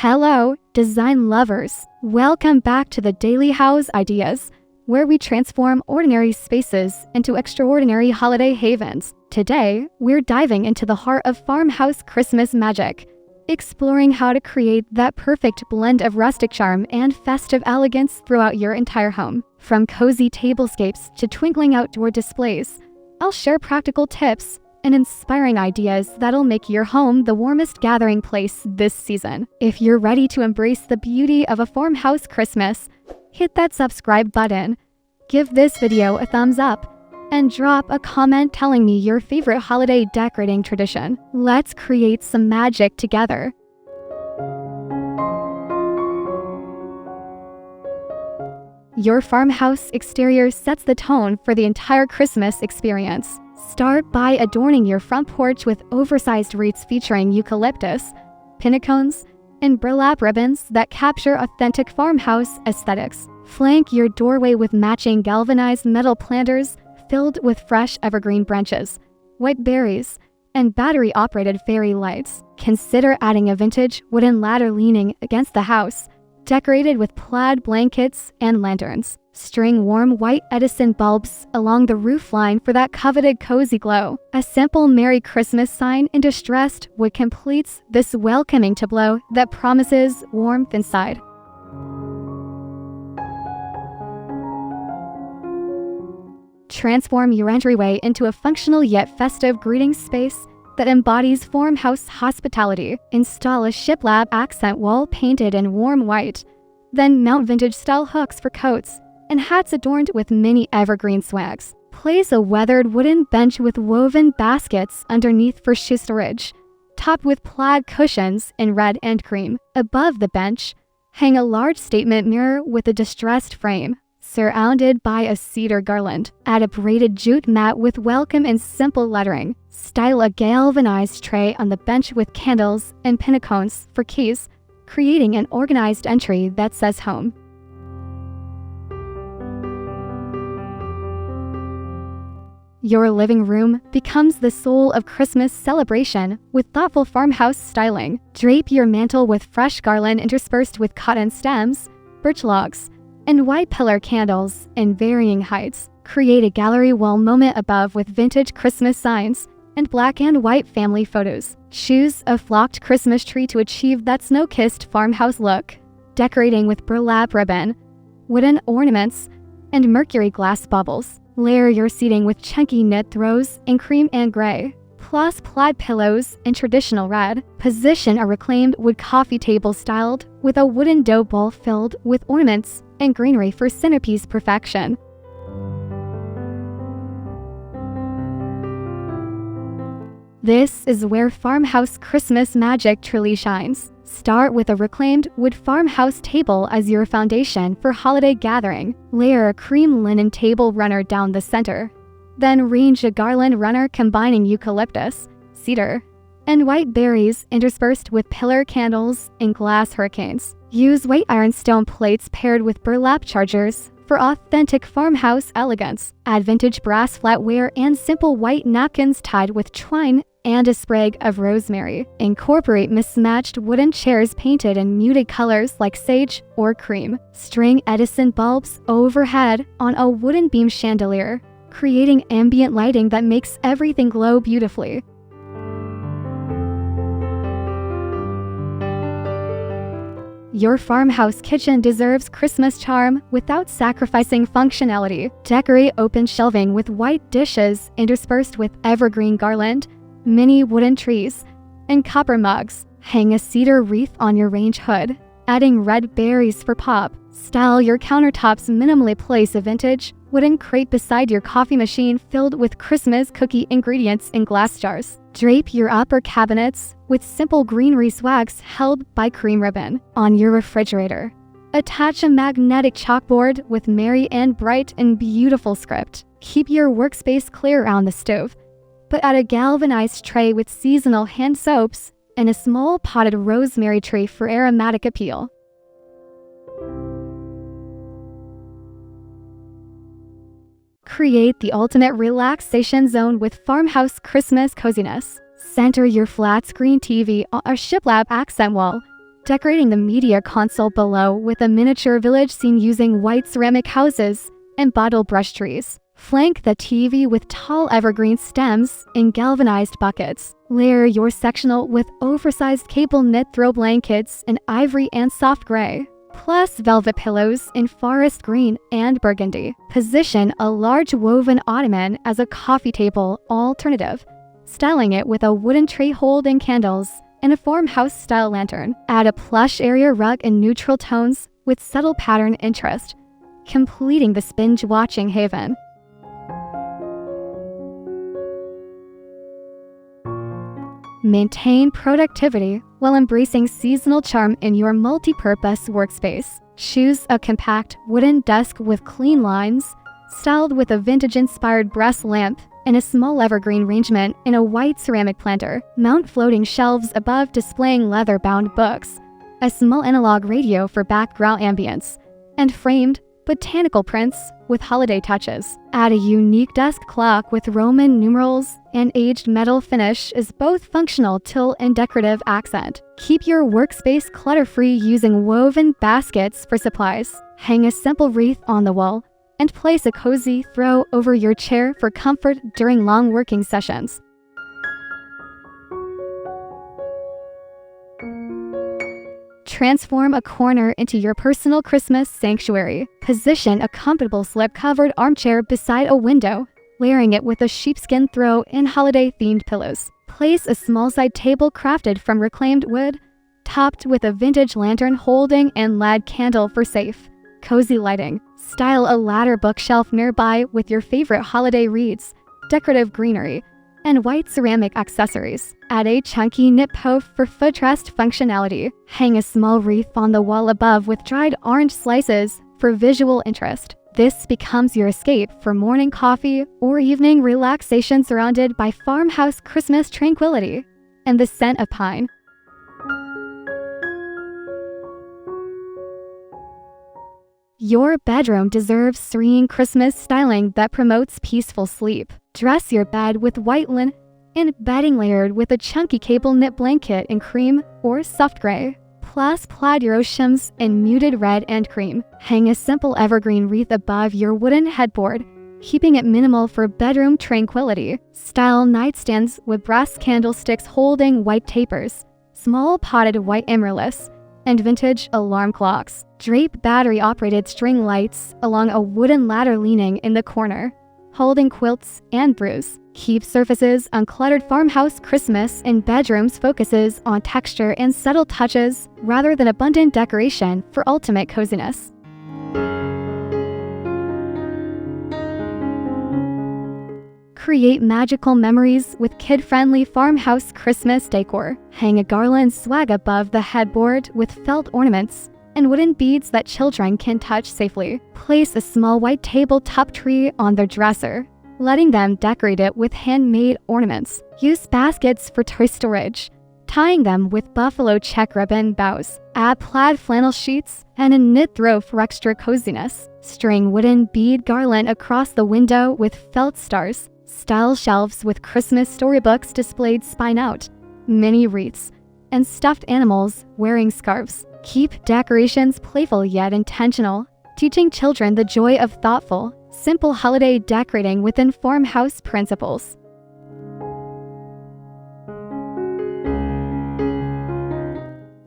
Hello, design lovers! Welcome back to the Daily House Ideas, where we transform ordinary spaces into extraordinary holiday havens. Today, we're diving into the heart of farmhouse Christmas magic, exploring how to create that perfect blend of rustic charm and festive elegance throughout your entire home. From cozy tablescapes to twinkling outdoor displays, I'll share practical tips and inspiring ideas that'll make your home the warmest gathering place this season. If you're ready to embrace the beauty of a farmhouse Christmas, hit that subscribe button, give this video a thumbs up, and drop a comment telling me your favorite holiday decorating tradition. Let's create some magic together. Your farmhouse exterior sets the tone for the entire Christmas experience. Start by adorning your front porch with oversized wreaths featuring eucalyptus, pinnacones, and burlap ribbons that capture authentic farmhouse aesthetics. Flank your doorway with matching galvanized metal planters filled with fresh evergreen branches, white berries, and battery-operated fairy lights. Consider adding a vintage wooden ladder leaning against the house, decorated with plaid blankets and lanterns. String warm white Edison bulbs along the roofline for that coveted cozy glow. A simple Merry Christmas sign in distressed wood completes this welcoming tableau that promises warmth inside. Transform your entryway into a functional yet festive greeting space that embodies farmhouse hospitality. Install a shiplap accent wall painted in warm white, then mount vintage-style hooks for coats and hats adorned with mini evergreen swags. Place a weathered wooden bench with woven baskets underneath for shoe storage, topped with plaid cushions in red and cream. Above the bench, hang a large statement mirror with a distressed frame, surrounded by a cedar garland. Add a braided jute mat with welcome and simple lettering. Style a galvanized tray on the bench with candles and pinnacones for keys, creating an organized entry that says home. Your living room becomes the soul of Christmas celebration with thoughtful farmhouse styling. Drape your mantle with fresh garland interspersed with cotton stems, birch logs, and white pillar candles in varying heights. Create a gallery wall moment above with vintage Christmas signs and black and white family photos. Choose a flocked Christmas tree to achieve that snow-kissed farmhouse look, decorating with burlap ribbon, wooden ornaments, and mercury glass baubles. Layer your seating with chunky knit throws in cream and gray, plus plaid pillows in traditional red. Position a reclaimed wood coffee table styled with a wooden dough bowl filled with ornaments and greenery for centerpiece perfection. This is where farmhouse Christmas magic truly shines. Start with a reclaimed wood farmhouse table as your foundation for holiday gathering. Layer a cream linen table runner down the center. Then arrange a garland runner combining eucalyptus, cedar, and white berries interspersed with pillar candles and glass hurricanes. Use white ironstone plates paired with burlap chargers for authentic farmhouse elegance. Add vintage brass flatware and simple white napkins tied with twine and a sprig of rosemary. Incorporate mismatched wooden chairs painted in muted colors like sage or cream. String Edison bulbs overhead on a wooden beam chandelier, creating ambient lighting that makes everything glow beautifully. Your farmhouse kitchen deserves Christmas charm without sacrificing functionality. Decorate open shelving with white dishes interspersed with evergreen garland, mini wooden trees, and copper mugs. Hang a cedar wreath on your range hood, adding red berries for pop. Style your countertops minimally. Place a vintage wooden crate beside your coffee machine filled with Christmas cookie ingredients in glass jars. Drape your upper cabinets with simple greenery swags held by cream ribbon. On your refrigerator, attach a magnetic chalkboard with merry and bright and beautiful script. Keep your workspace clear around the stove, but add a galvanized tray with seasonal hand soaps and a small potted rosemary tree for aromatic appeal. Create the ultimate relaxation zone with farmhouse Christmas coziness. Center your flat screen TV on a shiplap accent wall, decorating the media console below with a miniature village scene using white ceramic houses and bottle brush trees. Flank the TV with tall evergreen stems in galvanized buckets. Layer your sectional with oversized cable knit throw blankets in ivory and soft gray, plus velvet pillows in forest green and burgundy. Position a large woven ottoman as a coffee table alternative, styling it with a wooden tray holding candles and a farmhouse-style lantern. Add a plush area rug in neutral tones with subtle pattern interest, completing the binge-watching haven. Maintain productivity while embracing seasonal charm in your multi-purpose workspace. Choose a compact wooden desk with clean lines, styled with a vintage-inspired brass lamp and a small evergreen arrangement in a white ceramic planter. Mount floating shelves above displaying leather-bound books, a small analog radio for background ambience, and framed botanical prints with holiday touches. Add a unique desk clock with Roman numerals and aged metal finish is both functional till and decorative accent. Keep your workspace clutter-free using woven baskets for supplies. Hang a simple wreath on the wall and place a cozy throw over your chair for comfort during long working sessions. Transform a corner into your personal Christmas sanctuary. Position a comfortable slip-covered armchair beside a window, layering it with a sheepskin throw and holiday-themed pillows. Place a small side table crafted from reclaimed wood, topped with a vintage lantern holding and LED candle for safe, cozy lighting. Style a ladder bookshelf nearby with your favorite holiday wreaths, decorative greenery, and white ceramic accessories. Add a chunky knit post for footrest functionality. Hang a small wreath on the wall above with dried orange slices for visual interest. This becomes your escape for morning coffee or evening relaxation surrounded by farmhouse Christmas tranquility and the scent of pine. Your bedroom deserves serene Christmas styling that promotes peaceful sleep. Dress your bed with white linen and bedding layered with a chunky cable knit blanket in cream or soft gray, plus plaid Euroshams in muted red and cream. Hang a simple evergreen wreath above your wooden headboard, keeping it minimal for bedroom tranquility. Style nightstands with brass candlesticks holding white tapers, small potted white amaryllis, and vintage alarm clocks. Drape battery-operated string lights along a wooden ladder leaning in the corner, holding quilts and brews. Keep surfaces uncluttered. Farmhouse Christmas in bedrooms focuses on texture and subtle touches rather than abundant decoration for ultimate coziness. Create magical memories with kid-friendly farmhouse Christmas decor. Hang a garland swag above the headboard with felt ornaments and wooden beads that children can touch safely. Place a small white tabletop tree on their dresser, letting them decorate it with handmade ornaments. Use baskets for toy storage, tying them with buffalo check ribbon bows. Add plaid flannel sheets and a knit throw for extra coziness. String wooden bead garland across the window with felt stars. Style shelves with Christmas storybooks displayed spine out, mini wreaths, and stuffed animals wearing scarves. Keep decorations playful yet intentional, teaching children the joy of thoughtful, simple holiday decorating within farmhouse principles.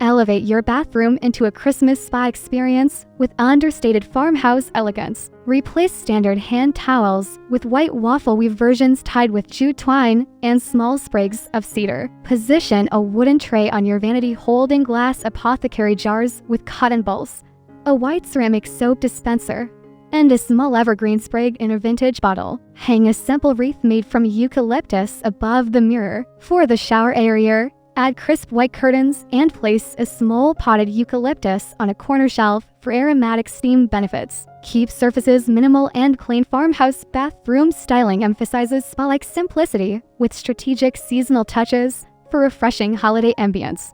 Elevate your bathroom into a Christmas spa experience with understated farmhouse elegance. Replace standard hand towels with white waffle weave versions tied with jute twine and small sprigs of cedar. Position a wooden tray on your vanity holding glass apothecary jars with cotton balls, a white ceramic soap dispenser, and a small evergreen sprig in a vintage bottle. Hang a simple wreath made from eucalyptus above the mirror. For the shower area, add crisp white curtains and place a small potted eucalyptus on a corner shelf for aromatic steam benefits. Keep surfaces minimal and clean. Farmhouse bathroom styling emphasizes spa-like simplicity with strategic seasonal touches for refreshing holiday ambience.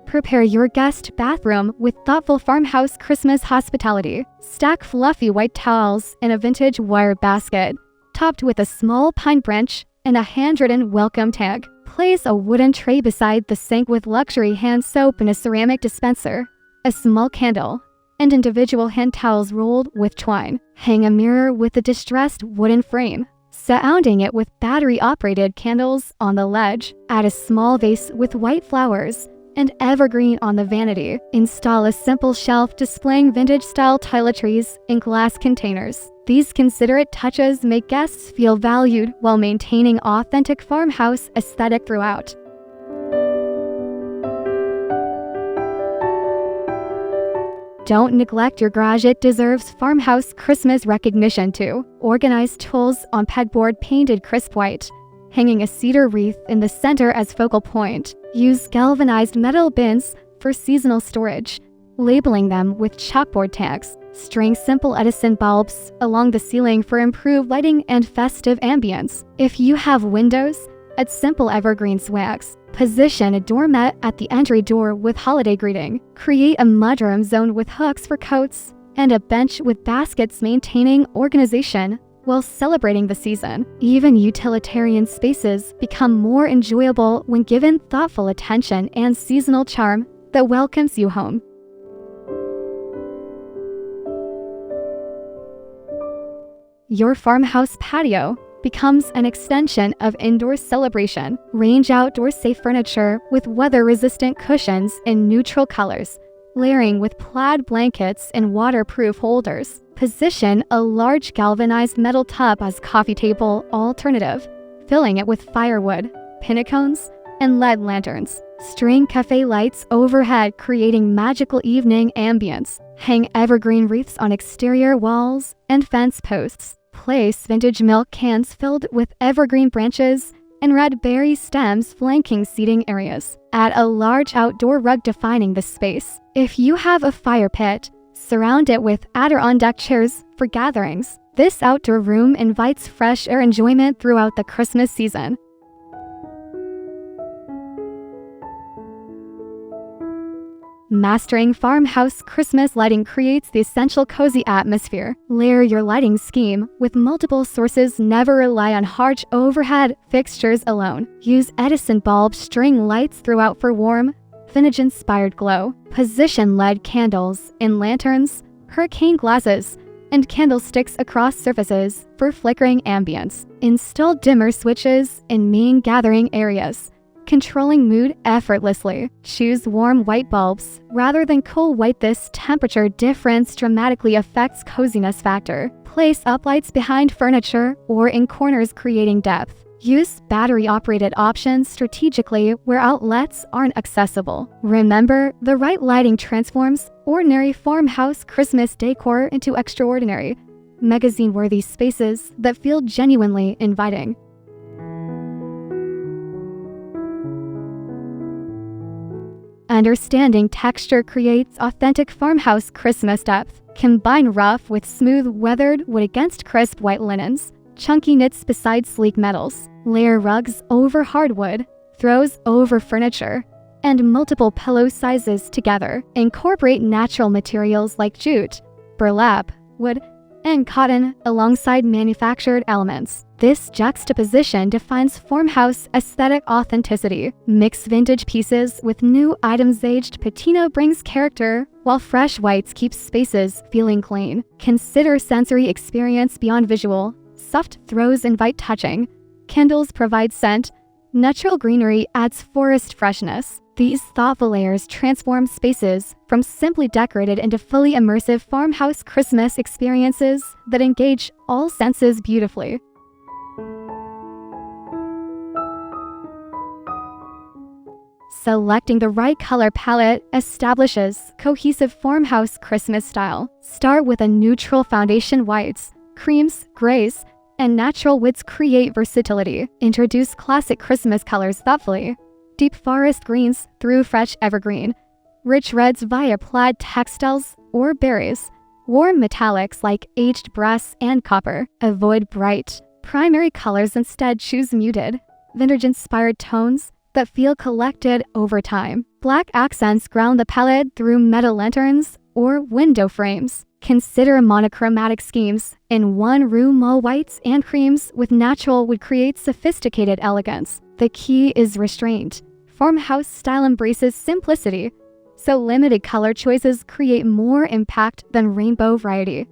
Prepare your guest bathroom with thoughtful farmhouse Christmas hospitality. Stack fluffy white towels in a vintage wire basket, topped with a small pine branch and a handwritten welcome tag. Place a wooden tray beside the sink with luxury hand soap and a ceramic dispenser, a small candle, and individual hand towels rolled with twine. Hang a mirror with a distressed wooden frame, surrounding it with battery-operated candles on the ledge. Add a small vase with white flowers and evergreen on the vanity. Install a simple shelf displaying vintage-style toiletries in glass containers. These considerate touches make guests feel valued while maintaining authentic farmhouse aesthetic throughout. Don't neglect your garage, it deserves farmhouse Christmas recognition too. Organize tools on pegboard painted crisp white, hanging a cedar wreath in the center as focal point. Use galvanized metal bins for seasonal storage, labeling them with chalkboard tags. String simple Edison bulbs along the ceiling for improved lighting and festive ambience. If you have windows, add simple evergreen swags. Position a doormat at the entry door with holiday greeting. Create a mudroom zone with hooks for coats and a bench with baskets, maintaining organization while celebrating the season. Even utilitarian spaces become more enjoyable when given thoughtful attention and seasonal charm that welcomes you home. Your farmhouse patio becomes an extension of indoor celebration. Range outdoor safe furniture with weather-resistant cushions in neutral colors, layering with plaid blankets and waterproof holders. Position a large galvanized metal tub as coffee table alternative, filling it with firewood, pinnacones, and LED lanterns. String cafe lights overhead, creating magical evening ambience. Hang evergreen wreaths on exterior walls and fence posts. Place vintage milk cans filled with evergreen branches and red berry stems flanking seating areas. Add a large outdoor rug defining the space. If you have a fire pit, surround it with Adirondack chairs for gatherings. This outdoor room invites fresh air enjoyment throughout the Christmas season. Mastering farmhouse Christmas lighting creates the essential cozy atmosphere. Layer your lighting scheme with multiple sources. Never rely on harsh overhead fixtures alone. Use Edison bulb string lights throughout for warm, vintage-inspired glow. Position LED candles in lanterns, hurricane glasses, and candlesticks across surfaces for flickering ambience. Install dimmer switches in main gathering areas, controlling mood effortlessly. Choose warm white bulbs rather than cool white. This temperature difference dramatically affects coziness factor. Place uplights behind furniture or in corners, creating depth. Use battery-operated options strategically where outlets aren't accessible. Remember, the right lighting transforms ordinary farmhouse Christmas decor into extraordinary, magazine-worthy spaces that feel genuinely inviting. Understanding texture creates authentic farmhouse Christmas depth. Combine rough with smooth weathered wood against crisp white linens, chunky knits beside sleek metals. Layer rugs over hardwood, throws over furniture, and multiple pillow sizes together. Incorporate natural materials like jute, burlap, wood, and cotton alongside manufactured elements. This juxtaposition defines farmhouse aesthetic authenticity. Mix vintage pieces with new items. Aged patina brings character, while fresh whites keep spaces feeling clean. Consider sensory experience beyond visual. Soft throws invite touching. Candles provide scent. Natural greenery adds forest freshness. These thoughtful layers transform spaces from simply decorated into fully immersive farmhouse Christmas experiences that engage all senses beautifully. Selecting the right color palette establishes cohesive farmhouse Christmas style. Start with a neutral foundation. Whites, creams, grays, and natural woods create versatility. Introduce classic Christmas colors thoughtfully. Deep forest greens through fresh evergreen, rich reds via plaid textiles or berries, warm metallics like aged brass and copper. Avoid bright, primary colors. Instead, choose muted, vintage-inspired tones that feel collected over time. Black accents ground the palette through metal lanterns or window frames. Consider monochromatic schemes. In one room, all whites and creams with natural would create sophisticated elegance. The key is restraint. Farmhouse style embraces simplicity, so limited color choices create more impact than rainbow variety.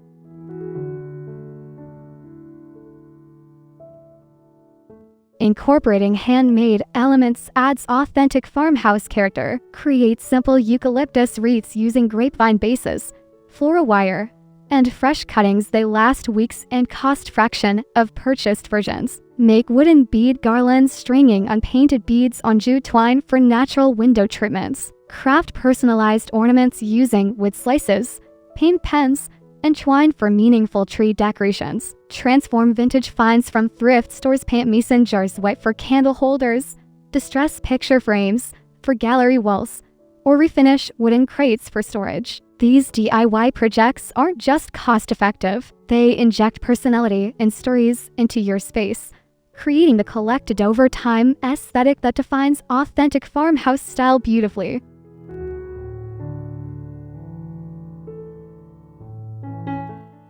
Incorporating handmade elements adds authentic farmhouse character. Create simple eucalyptus wreaths using grapevine bases, floral wire, and fresh cuttings. They last weeks and cost fraction of purchased versions. Make wooden bead garlands stringing unpainted beads on jute twine for natural window treatments. Craft personalized ornaments using wood slices, paint pens, and twine for meaningful tree decorations. Transform vintage finds from thrift stores. Paint mason jars white for candle holders, distress picture frames for gallery walls, or refinish wooden crates for storage. These DIY projects aren't just cost-effective, they inject personality and stories into your space, creating the collected over time aesthetic that defines authentic farmhouse style beautifully.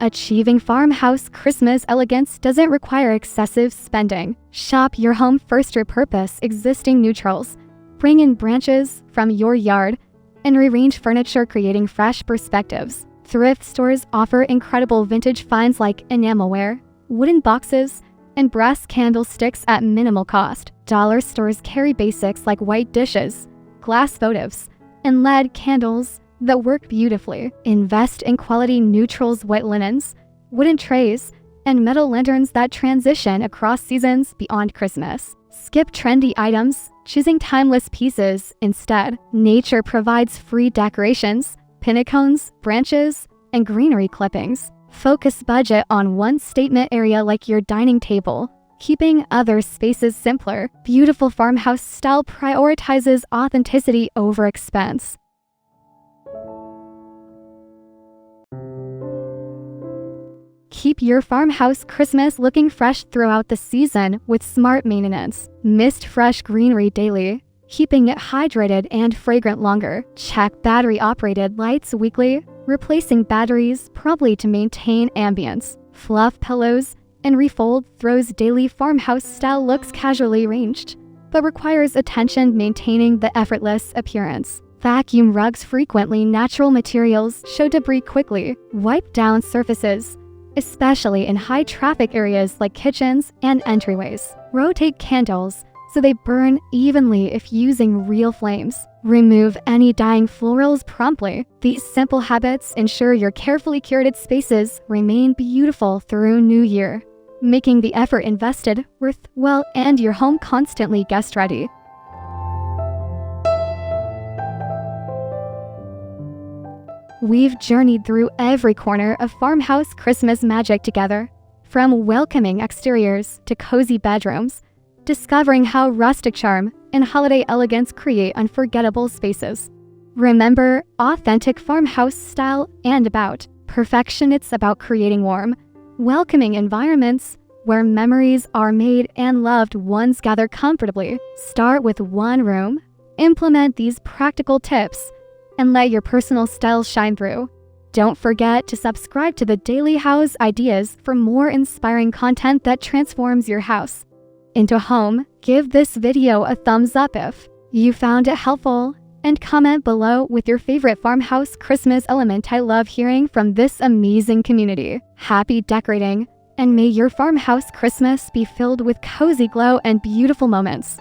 Achieving farmhouse Christmas elegance doesn't require excessive spending. Shop your home first. Repurpose existing neutrals, bring in branches from your yard, and rearrange furniture, creating fresh perspectives. Thrift stores offer incredible vintage finds like enamelware, wooden boxes, and brass candlesticks at minimal cost. Dollar stores carry basics like white dishes, glass votives, and LED candles that work beautifully. Invest in quality neutrals, white linens, wooden trays, and metal lanterns that transition across seasons beyond Christmas. Skip trendy items, choosing timeless pieces instead. Nature provides free decorations, pinnacones, branches, and greenery clippings. Focus budget on one statement area like your dining table, keeping other spaces simpler. Beautiful farmhouse style prioritizes authenticity over expense. Keep your farmhouse Christmas looking fresh throughout the season with smart maintenance. Mist fresh greenery daily, keeping it hydrated and fragrant longer. Check battery-operated lights weekly, replacing batteries promptly to maintain ambience. Fluff pillows and refold throws. Daily farmhouse-style looks casually arranged, but requires attention maintaining the effortless appearance. Vacuum rugs frequently. Natural materials show debris quickly. Wipe down surfaces, especially in high-traffic areas like kitchens and entryways. Rotate candles so they burn evenly if using real flames. Remove any dying florals promptly. These simple habits ensure your carefully curated spaces remain beautiful through New Year, making the effort invested worthwhile and your home constantly guest-ready. We've journeyed through every corner of farmhouse Christmas magic together, from welcoming exteriors to cozy bedrooms, discovering how rustic charm and holiday elegance create unforgettable spaces. Remember, authentic farmhouse style and about perfection. It's about creating warm, welcoming environments where memories are made and loved ones gather comfortably. Start with one room, implement these practical tips, and let your personal style shine through. Don't forget to subscribe to the Daily House Ideas for more inspiring content that transforms your house into a home. Give this video a thumbs up if you found it helpful, and comment below with your favorite farmhouse Christmas element. I love hearing from this amazing community. Happy decorating, and may your farmhouse Christmas be filled with cozy glow and beautiful moments.